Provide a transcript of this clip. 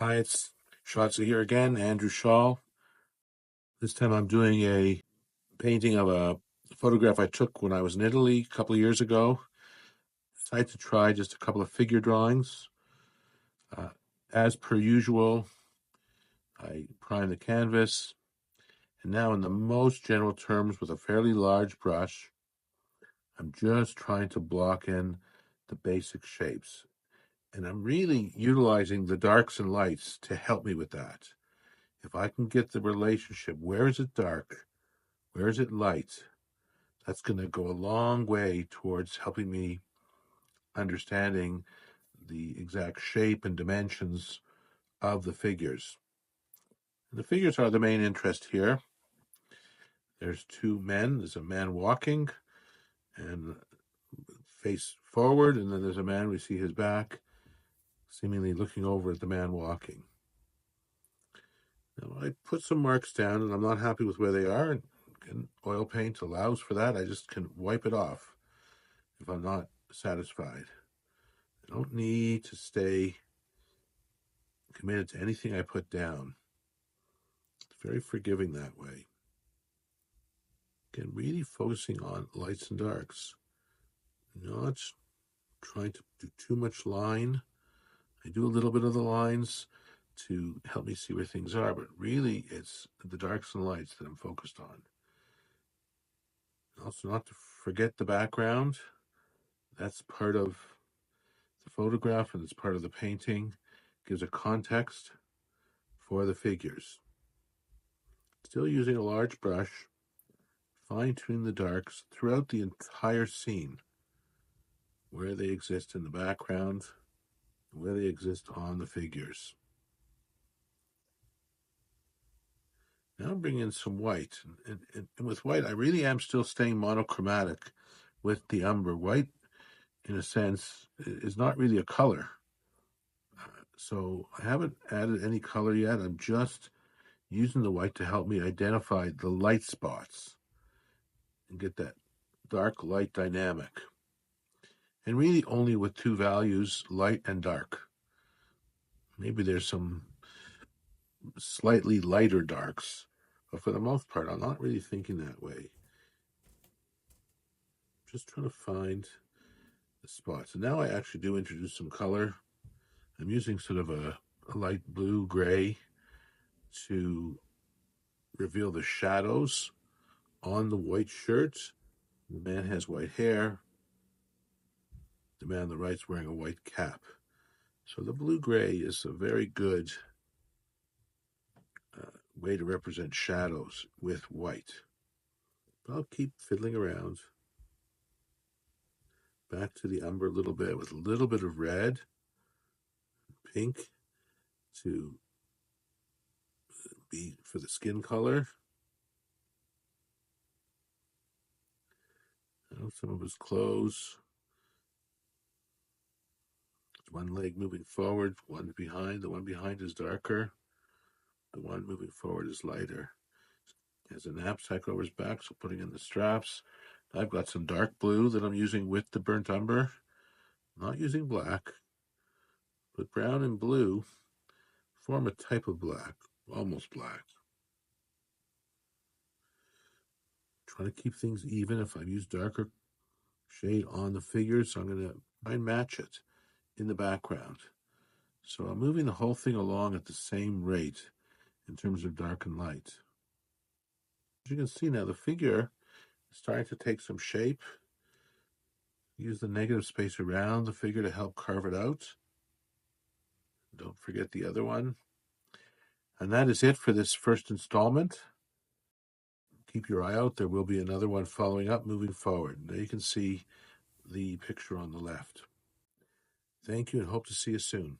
Hi, it's Shotzi here again, Andrew Shaw. This time I'm doing a painting of a photograph I took when I was in Italy a couple of years ago. Decided to try just a couple of figure drawings. Uh, as per usual, I prime the canvas, and now in the most general terms with a fairly large brush, I'm just trying to block in the basic shapes. And I'm really utilizing the darks and lights to help me with that. If I can get the relationship, where is it dark? Where is it light? That's going to go a long way towards helping me understanding the exact shape and dimensions of the figures. And the figures are the main interest here. There's two men. There's a man walking and face forward, and then there's a man, we see his back, seemingly looking over at the man walking. Now, I put some marks down, and I'm not happy with where they are, and oil paint allows for that. I just can wipe it off if I'm not satisfied. I don't need to stay committed to anything I put down. It's very forgiving that way. Again, really focusing on lights and darks, not trying to do too much line. I do a little bit of the lines to help me see where things are, but really it's the darks and lights that I'm focused on. Also, not to forget the background. That's part of the photograph and it's part of the painting. It gives a context for the figures. Still using a large brush, fine-tune the darks throughout the entire scene, where they exist in the background, where they exist on the figures. Now I'm bringing in some white, and with white, I really am still staying monochromatic with the umber. White, in a sense, is not really a color. So I haven't added any color yet. I'm just using the white to help me identify the light spots and get that dark light dynamic. And really only with two values, light and dark. Maybe there's some slightly lighter darks, but for the most part, I'm not really thinking that way. Just trying to find the spots. And now I actually do introduce some color. I'm using sort of a light blue gray to reveal the shadows on the white shirt. The man has white hair. The man on the right is wearing a white cap. So the blue-gray is a very good way to represent shadows with white. But I'll keep fiddling around. Back to the umber a little bit with a little bit of red, pink to be for the skin color. Some of his clothes. One leg moving forward, one behind. The one behind is darker. The one moving forward is lighter. He has a knapsack over his back, so putting in the straps. I've got some dark blue that I'm using with the burnt umber. Not using black, but brown and blue form a type of black, almost black. Trying to keep things even. If I've used darker shade on the figures, so I'm going to try and match it in the background. So I'm moving the whole thing along at the same rate in terms of dark and light. As you can see now, the figure is starting to take some shape. Use the negative space around the figure to help carve it out. Don't forget the other one. And that is it for this first installment. Keep your eye out. There will be another one following up moving forward. Now you can see the picture on the left. Thank you and hope to see you soon.